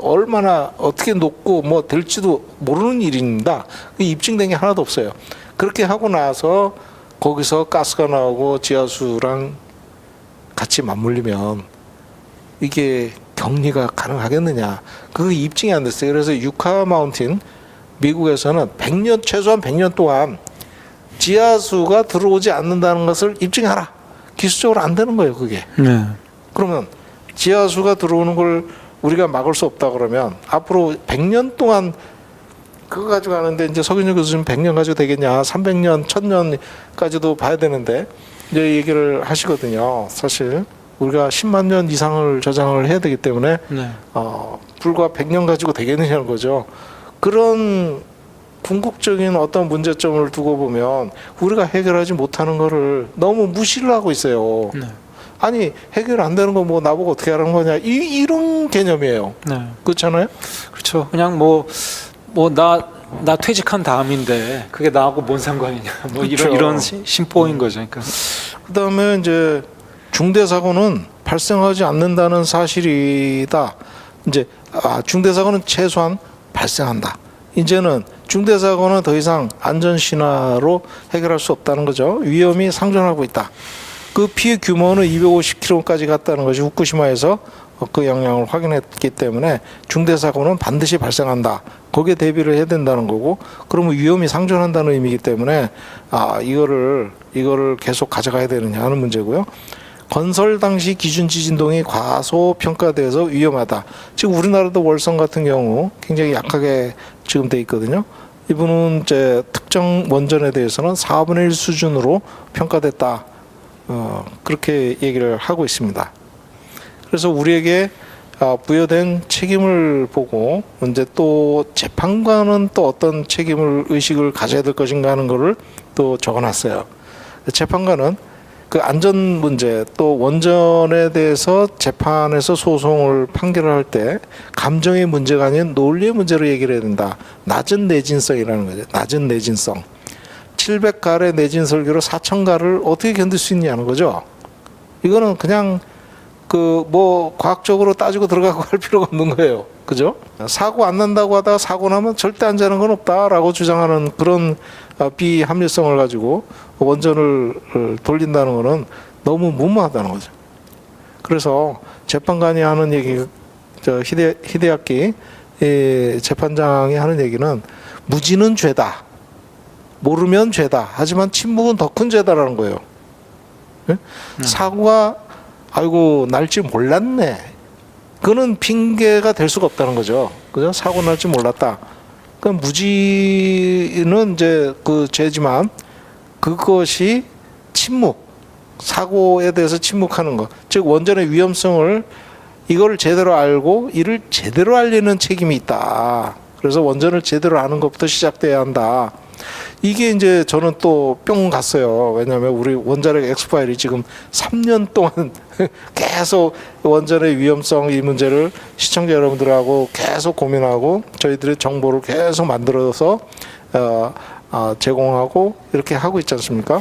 얼마나 어떻게 녹고 뭐 될지도 모르는 일입니다. 입증된 게 하나도 없어요. 그렇게 하고 나서 거기서 가스가 나오고 지하수랑 같이 맞물리면 이게 격리가 가능하겠느냐? 그 입증이 안 됐어요. 그래서 유카 마운틴 미국에서는 최소한 100년 동안 지하수가 들어오지 않는다는 것을 입증하라. 기술적으로 안 되는 거예요, 그게. 네. 그러면 지하수가 들어오는 걸 우리가 막을 수 없다 그러면 앞으로 100년 동안 그거 가지고 가는데, 이제 서균일 교수님 100년 가지고 되겠냐? 300년, 1000년까지도 봐야 되는데 이제 얘기를 하시거든요. 사실 우리가 10만 년 이상을 저장을 해야 되기 때문에 네. 불과 100년 가지고 되겠느냐는 거죠. 그런 궁극적인 어떤 문제점을 두고 보면 우리가 해결하지 못하는 거를 너무 무시를 하고 있어요. 네. 아니 해결 안 되는 거 뭐 나보고 어떻게 하라는 거냐 이런 개념이에요. 네. 그렇잖아요. 그렇죠. 그냥 나 퇴직한 다음인데 그게 나하고 뭔 상관이냐. 뭐 그렇죠. 이런 심보인 거죠. 그러니까. 그다음에 이제 중대 사고는 발생하지 않는다는 사실이다. 이제 중대 사고는 최소한 발생한다. 이제는 중대 사고는 더 이상 안전 신화로 해결할 수 없다는 거죠. 위험이 상존하고 있다. 그 피해 규모는 250km까지 갔다는 것이 후쿠시마에서 그 영향을 확인했기 때문에 중대 사고는 반드시 발생한다. 거기에 대비를 해야 된다는 거고, 그러면 위험이 상존한다는 의미이기 때문에 이거를 계속 가져가야 되느냐 하는 문제고요. 건설 당시 기준 지진동이 과소평가돼서 위험하다. 지금 우리나라도 월성 같은 경우 굉장히 약하게 지금 돼 있거든요. 이분은 이제 특정 원전에 대해서는 4분의 1 수준으로 평가됐다. 그렇게 얘기를 하고 있습니다. 그래서 우리에게 부여된 책임을 보고 이제 또 재판관은 또 어떤 책임을 의식을 가져야 될 것인가 하는 거를 또 적어놨어요. 재판관은 그 안전 문제 또 원전에 대해서 재판에서 소송을 판결을 할 때 감정의 문제가 아닌 논리의 문제로 얘기를 해야 된다. 낮은 내진성이라는 거죠. 낮은 내진성. 700갈의 내진 설계로 4000갈을 어떻게 견딜 수 있냐는 거죠. 이거는 그냥 과학적으로 따지고 들어가고 할 필요가 없는 거예요. 그죠? 사고 안 난다고 하다가 사고 나면 절대 안 자는 건 없다라고 주장하는 그런 비합리성을 가지고 원전을 돌린다는 거는 너무 무모하다는 거죠. 그래서 재판관이 하는 얘기, 히데야키 재판장이 하는 얘기는 무지는 죄다. 모르면 죄다. 하지만 침묵은 더 큰 죄다라는 거예요. 네? 사고가 아이고 날지 몰랐네. 그거는 핑계가 될 수가 없다는 거죠. 그죠? 사고 날지 몰랐다. 그러니까 무지는 이제 그 죄지만 그것이 침묵, 사고에 대해서 침묵하는 것, 즉 원전의 위험성을 이걸 제대로 알고 이를 제대로 알리는 책임이 있다. 그래서 원전을 제대로 아는 것부터 시작돼야 한다. 이게 이제 저는 또 뿅 갔어요. 왜냐하면 우리 원자력 엑스파일이 지금 3년 동안 계속 원전의 위험성 이 문제를 시청자 여러분들하고 계속 고민하고 저희들의 정보를 계속 만들어서 제공하고 이렇게 하고 있지 않습니까?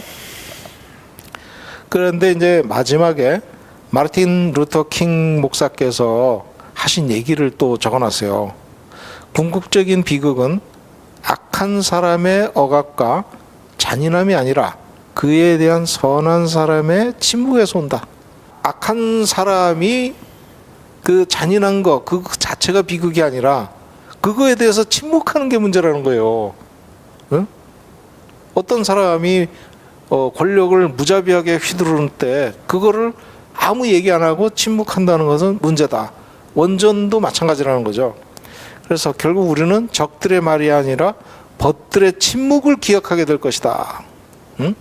그런데 이제 마지막에 마르틴 루터 킹 목사께서 하신 얘기를 또 적어놨어요. 궁극적인 비극은 악한 사람의 억압과 잔인함이 아니라 그에 대한 선한 사람의 침묵에서 온다. 악한 사람이 그 잔인한 거, 그 자체가 비극이 아니라 그거에 대해서 침묵하는 게 문제라는 거예요. 응? 어떤 사람이 권력을 무자비하게 휘두르는 때 그거를 아무 얘기 안 하고 침묵한다는 것은 문제다. 원전도 마찬가지라는 거죠. 그래서 결국 우리는 적들의 말이 아니라 벗들의 침묵을 기억하게 될 것이다. 응?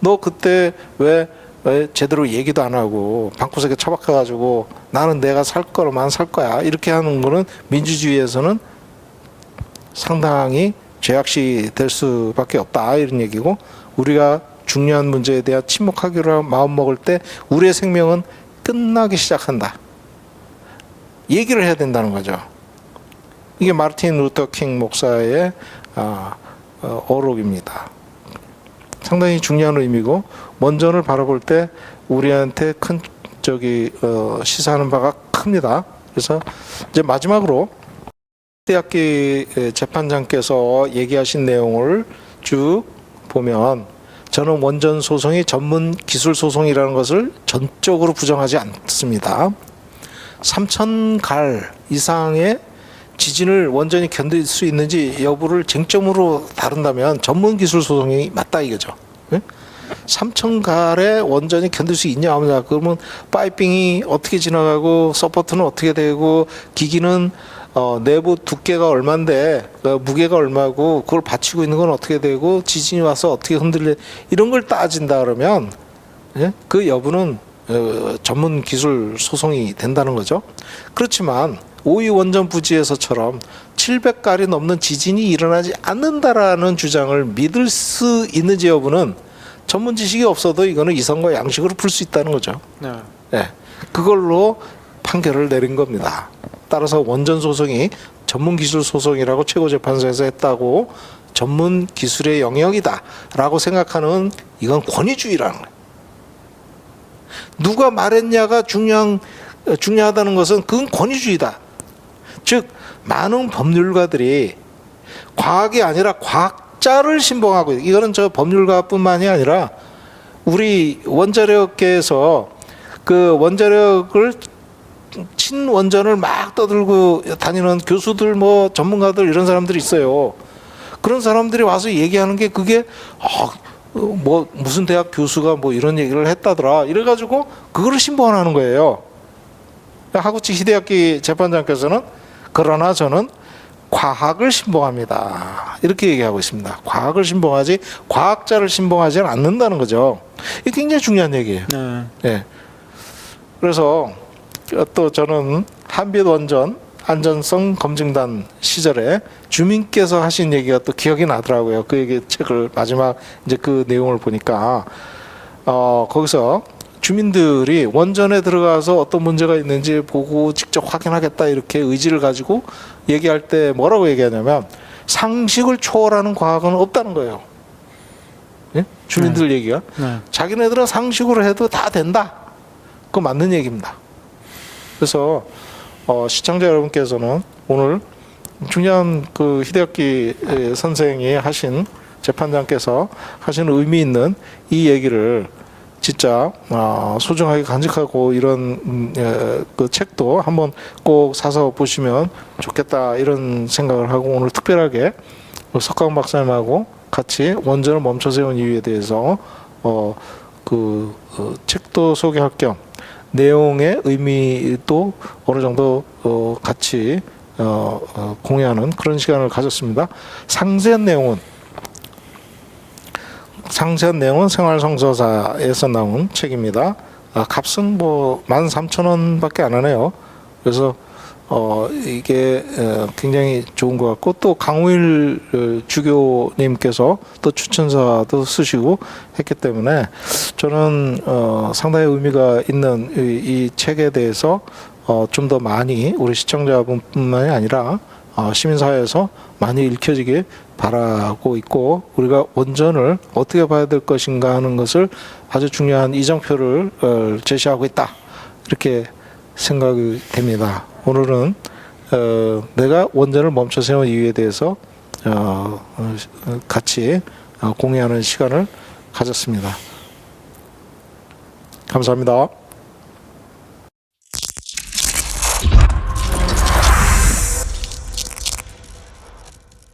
너 그때 왜 제대로 얘기도 안 하고 방구석에 처박혀가지고 나는 내가 살 거로만 살 거야 이렇게 하는 거는 민주주의에서는 상당히 죄악시 될 수밖에 없다 이런 얘기고, 우리가 중요한 문제에 대한 침묵하기로 마음 먹을 때 우리의 생명은 끝나기 시작한다. 얘기를 해야 된다는 거죠. 이게 마르틴 루터 킹 목사의 어록입니다. 상당히 중요한 의미고 원전을 바라볼 때 우리한테 큰 시사하는 바가 큽니다. 그래서 이제 마지막으로 대학기 재판장께서 얘기하신 내용을 쭉 보면 저는 원전 소송이 전문 기술 소송이라는 것을 전적으로 부정하지 않습니다. 3,000갈 이상의 지진을 원전이 견딜 수 있는지 여부를 쟁점으로 다룬다면 전문 기술 소송이 맞다 이거죠. 3,000갈의 원전이 견딜 수 있냐 없냐, 그러면 파이핑이 어떻게 지나가고 서포트는 어떻게 되고 기기는 내부 두께가 얼만데 무게가 얼마고 그걸 받치고 있는 건 어떻게 되고 지진이 와서 어떻게 흔들려, 이런 걸 따진다 그러면 그 여부는 전문 기술 소송이 된다는 거죠. 그렇지만 오이 원전 부지에서처럼 700갈이 넘는 지진이 일어나지 않는다라는 주장을 믿을 수 있는지 여부는 전문 지식이 없어도 이거는 이성과 양식으로 풀 수 있다는 거죠. 네. 예. 그걸로 판결을 내린 겁니다. 따라서 원전 소송이 전문 기술 소송이라고 최고재판소에서 했다고 전문 기술의 영역이다라고 생각하는 이건 권위주의라는 거예요. 누가 말했냐가 중요하다는 것은 그건 권위주의다. 즉 많은 법률가들이 과학이 아니라 과학자를 신봉하고 이거는 저 법률가뿐만이 아니라 우리 원자력계에서 그 원자력을 친원전을 막 떠들고 다니는 교수들 뭐 전문가들 이런 사람들이 있어요. 그런 사람들이 와서 얘기하는 게 그게 뭐 무슨 대학 교수가 뭐 이런 얘기를 했다더라 이래가지고 그거를 신봉하는 거예요. 하구치 히데야키 재판장께서는 그러나 저는 과학을 신봉합니다. 이렇게 얘기하고 있습니다. 과학을 신봉하지 과학자를 신봉하지는 않는다는 거죠. 이게 굉장히 중요한 얘기예요. 네. 그래서 또 저는 한빛 원전 안전성 검증단 시절에 주민께서 하신 얘기가 또 기억이 나더라고요. 그 얘기 책을 마지막 이제 그 내용을 보니까 거기서 주민들이 원전에 들어가서 어떤 문제가 있는지 보고 직접 확인하겠다 이렇게 의지를 가지고 얘기할 때 뭐라고 얘기하냐면 상식을 초월하는 과학은 없다는 거예요. 예? 주민들 얘기가 자기네들은 상식으로 해도 다 된다. 그거 맞는 얘기입니다. 그래서 시청자 여러분께서는 오늘 중요한 그 히데야키 선생이 하신 재판장께서 하신 의미 있는 이 얘기를 진짜 소중하게 간직하고 이런 그 책도 한번 꼭 사서 보시면 좋겠다 이런 생각을 하고 오늘 특별하게 석강 박사님하고 같이 원전을 멈춰 세운 이유에 대해서 책도 소개할 겸 내용의 의미도 어느 정도 같이 공유하는 그런 시간을 가졌습니다. 상세한 내용은 생활성서사에서 나온 책입니다. 값은 뭐 13,000원밖에 안 하네요. 그래서 이게 굉장히 좋은 것 같고 또 강우일 주교님께서 또 추천사도 쓰시고 했기 때문에 저는 상당히 의미가 있는 이 책에 대해서 좀 더 많이 우리 시청자분뿐만이 아니라 시민사회에서 많이 읽혀지길 바라고 있고 우리가 원전을 어떻게 봐야 될 것인가 하는 것을 아주 중요한 이정표를 제시하고 있다 이렇게 생각이 됩니다. 오늘은 내가 원전을 멈춰 세운 이유에 대해서 같이 공유하는 시간을 가졌습니다. 감사합니다.